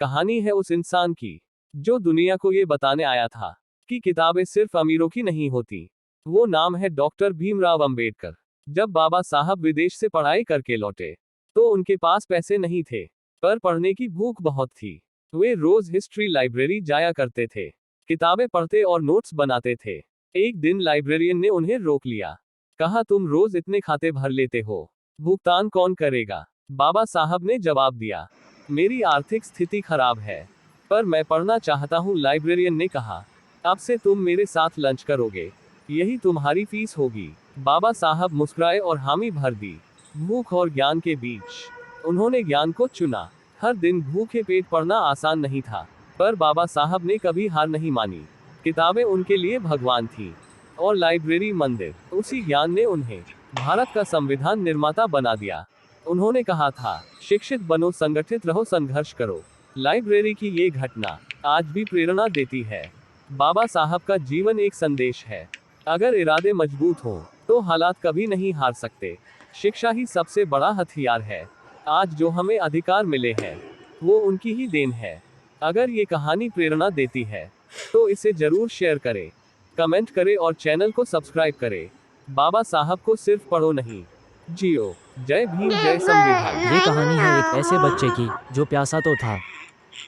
कहानी है उस इंसान की जो दुनिया को ये बताने आया था कि किताबें सिर्फ अमीरों की नहीं होती। वो नाम है डॉक्टर भीमराव अंबेडकर। जब बाबा साहब विदेश से पढ़ाई करके लौटे तो उनके पास पैसे नहीं थे, पर पढ़ने की भूख बहुत थी। वे रोज हिस्ट्री लाइब्रेरी जाया करते थे, किताबें पढ़ते और नोट्स बनाते थे। एक दिन लाइब्रेरियन ने उन्हें रोक लिया। कहा, तुम रोज इतने खाते भर लेते हो, भुगतान कौन करेगा? बाबा साहब ने जवाब दिया, मेरी आर्थिक स्थिति खराब है, पर मैं पढ़ना चाहता हूँ। लाइब्रेरियन ने कहा, अब से तुम मेरे साथ लंच करोगे, यही तुम्हारी फीस होगी। बाबा साहब मुस्कुराए और हामी भर दी। भूख और ज्ञान के बीच उन्होंने ज्ञान को चुना। हर दिन भूखे पेट पढ़ना आसान नहीं था, पर बाबा साहब ने कभी हार नहीं मानी। किताबें उनके लिए भगवान थी और लाइब्रेरी मंदिर। उसी ज्ञान ने उन्हें भारत का संविधान निर्माता बना दिया। उन्होंने कहा था, शिक्षित बनो, संगठित रहो, संघर्ष करो। लाइब्रेरी की ये घटना आज भी प्रेरणा देती है। बाबा साहब का जीवन एक संदेश है। अगर इरादे मजबूत हों तो हालात कभी नहीं हार सकते। शिक्षा ही सबसे बड़ा हथियार है। आज जो हमें अधिकार मिले हैं वो उनकी ही देन है। अगर ये कहानी प्रेरणा देती है तो इसे जरूर शेयर करें, कमेंट करें और चैनल को सब्सक्राइब करें। बाबा साहब को सिर्फ पढ़ो नहीं, जियो। जय भीम, जय संविधान। ये कहानी है एक ऐसे बच्चे की जो प्यासा तो था,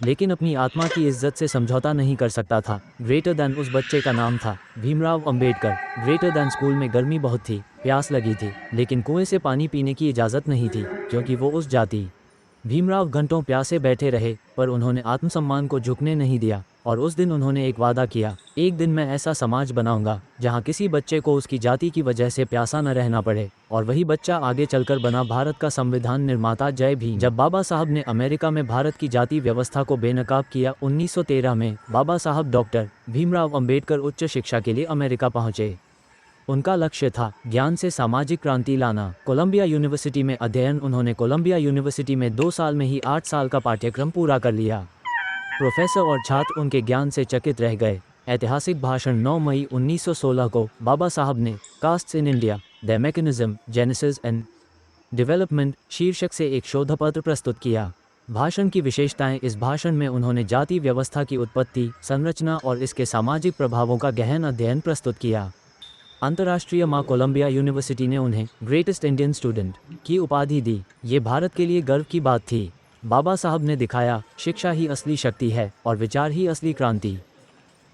लेकिन अपनी आत्मा की इज्जत से समझौता नहीं कर सकता था। ग्रेटर दैन उस बच्चे का नाम था Bhimrao Ambedkar. Greater than school में गर्मी बहुत थी, प्यास लगी थी, लेकिन कुएं से पानी पीने की इजाज़त नहीं थी, क्योंकि वो उस जाति। भीमराव घंटों प्यासे बैठे रहे, पर उन्होंने आत्मसम्मान को झुकने नहीं दिया। और उस दिन उन्होंने एक वादा किया, एक दिन मैं ऐसा समाज बनाऊंगा जहां किसी बच्चे को उसकी जाति की वजह से प्यासा न रहना पड़े। और वही बच्चा आगे चलकर बना भारत का संविधान निर्माता। जय भीम। जब बाबा साहब ने अमेरिका में भारत की जाति व्यवस्था को बेनकाब किया 1913 में, बाबा साहब डॉक्टर भीमराव अंबेडकर उच्च शिक्षा के लिए अमेरिका पहुंचे। उनका लक्ष्य था ज्ञान से सामाजिक क्रांति लाना। कोलंबिया यूनिवर्सिटी में अध्ययन। उन्होंने कोलंबिया यूनिवर्सिटी में 2 साल में ही 8 साल का पाठ्यक्रम पूरा कर लिया। प्रोफेसर और छात्र उनके ज्ञान से चकित रह गए। ऐतिहासिक भाषण 9 मई 1916 को बाबा साहब ने castes in India, the mechanism, genesis and development शीर्षक से एक शोधपत्र प्रस्तुत किया। भाषण की विशेषताएं। इस भाषण में उन्होंने जाति व्यवस्था की उत्पत्ति, संरचना और इसके सामाजिक प्रभावों का गहन अध्ययन प्रस्तुत किया। अंतर्राष्ट्रीय मां कोलंबिया यूनिवर्सिटी ने उन्हें ग्रेटेस्ट इंडियन स्टूडेंट की उपाधि दी। ये भारत के लिए गर्व की बात थी। बाबा साहब ने दिखाया, शिक्षा ही असली शक्ति है और विचार ही असली क्रांति।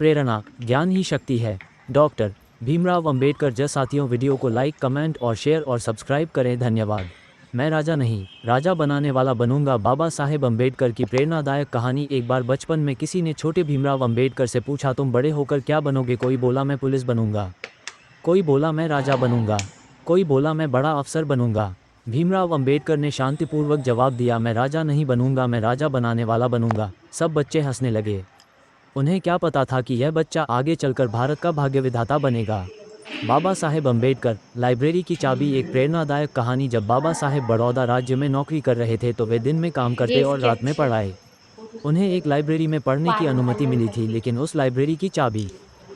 प्रेरणा, ज्ञान ही शक्ति है। डॉक्टर भीमराव अंबेडकर। जय साथियों, वीडियो को लाइक, कमेंट और शेयर और सब्सक्राइब करें। धन्यवाद। मैं राजा नहीं, राजा बनाने वाला बनूंगा। बाबा साहेब अंबेडकर की प्रेरणादायक कहानी। एक बार बचपन में किसी ने छोटे भीमराव अंबेडकर से पूछा, तुम बड़े होकर क्या बनोगे? कोई बोला, मैं पुलिस बनूंगा। कोई बोला, मैं राजा बनूंगा। कोई बोला, मैं बड़ा अफसर बनूंगा। भीमराव अंबेडकर ने शांतिपूर्वक जवाब दिया, मैं राजा नहीं बनूंगा, मैं राजा बनाने वाला बनूंगा। सब बच्चे हंसने लगे। उन्हें क्या पता था कि यह बच्चा आगे चलकर भारत का भाग्य विधाता बनेगा। बाबा साहेब अंबेडकर। लाइब्रेरी की चाबी। एक प्रेरणादायक कहानी। जब बाबा साहेब बड़ौदा राज्य में नौकरी कर रहे थे तो वे दिन में काम करते और रात में पढ़ाए। उन्हें एक लाइब्रेरी में पढ़ने की अनुमति मिली थी, लेकिन उस लाइब्रेरी की चाबी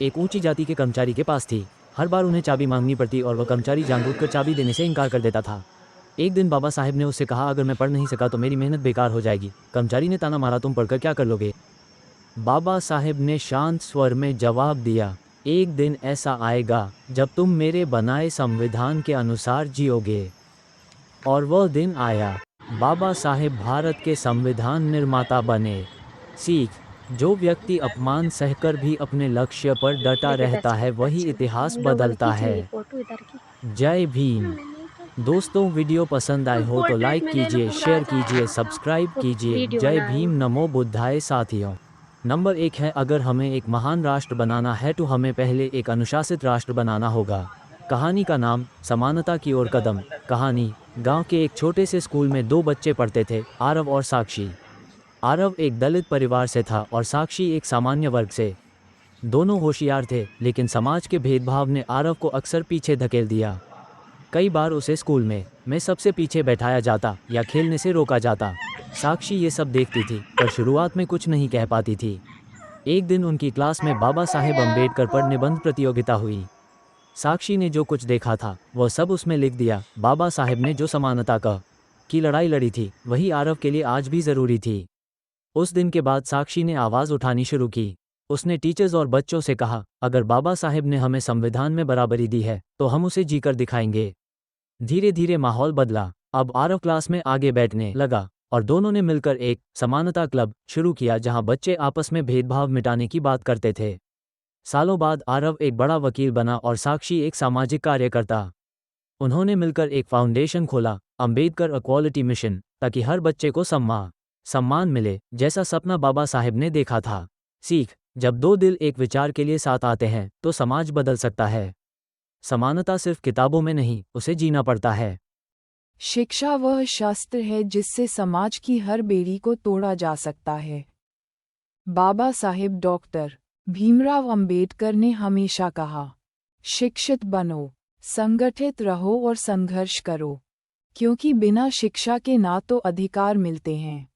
एक ऊंची जाति के कर्मचारी के पास थी। हर बार उन्हें चाबी मांगनी पड़ती और वह कर्मचारी जानबूझकर चाबी देने से इनकार कर देता था। एक दिन बाबा साहेब ने उससे कहा, अगर मैं पढ़ नहीं सका तो मेरी मेहनत बेकार हो जाएगी। कर्मचारी ने ताना मारा, तुम पढ़कर क्या कर लोगे? बाबा साहेब ने शांत स्वर में जवाब दिया, एक दिन ऐसा आएगा जब तुम मेरे बनाए संविधान के अनुसार जियोगे। और वह दिन आया। बाबा साहेब भारत के संविधान निर्माता बने। सीख, जो व्यक्ति अपमान सहकर भी अपने लक्ष्य पर डटा रहता है वही इतिहास बदलता है। जय भीम। दोस्तों, वीडियो पसंद आए हो तो लाइक कीजिए, शेयर कीजिए, सब्सक्राइब कीजिए। जय भीम, नमो बुद्धाय। साथियों, नंबर 1 है, अगर हमें एक महान राष्ट्र बनाना है तो हमें पहले एक अनुशासित राष्ट्र बनाना होगा। कहानी का नाम, समानता की ओर कदम। कहानी, गांव के एक छोटे से स्कूल में 2 बच्चे पढ़ते थे, आरव और साक्षी। आरव एक दलित परिवार से था और साक्षी एक सामान्य वर्ग से। दोनों होशियार थे, लेकिन समाज के भेदभाव ने आरव को अक्सर पीछे धकेल दिया। कई बार उसे स्कूल में सबसे पीछे बैठाया जाता या खेलने से रोका जाता। साक्षी ये सब देखती थी, पर शुरुआत में कुछ नहीं कह पाती थी। एक दिन उनकी क्लास में बाबा साहेब अंबेडकर पर निबंध प्रतियोगिता हुई। साक्षी ने जो कुछ देखा था वह सब उसमें लिख दिया। बाबा साहेब ने जो समानता की लड़ाई लड़ी थी वही आरव के लिए आज भी ज़रूरी थी। उस दिन के बाद साक्षी ने आवाज़ उठानी शुरू की। उसने टीचर्स और बच्चों से कहा, अगर बाबा साहेब ने हमें संविधान में बराबरी दी है तो हम उसे जीकर दिखाएंगे। धीरे धीरे माहौल बदला। अब आरव क्लास में आगे बैठने लगा और दोनों ने मिलकर एक समानता क्लब शुरू किया जहां बच्चे आपस में भेदभाव मिटाने की बात करते थे। सालों बाद आरव एक बड़ा वकील बना और साक्षी एक सामाजिक कार्यकर्ता। उन्होंने मिलकर एक फाउंडेशन खोला, अंबेडकर इक्वालिटी मिशन, ताकि हर बच्चे को सम्मान मिले, जैसा सपना बाबा साहेब ने देखा था। सीख, जब दो दिल एक विचार के लिए साथ आते हैं तो समाज बदल सकता है। समानता सिर्फ किताबों में नहीं, उसे जीना पड़ता है। शिक्षा वह शस्त्र है जिससे समाज की हर बेड़ी को तोड़ा जा सकता है। बाबा साहेब डॉक्टर भीमराव अंबेडकर ने हमेशा कहा, शिक्षित बनो, संगठित रहो और संघर्ष करो, क्योंकि बिना शिक्षा के ना तो अधिकार मिलते हैं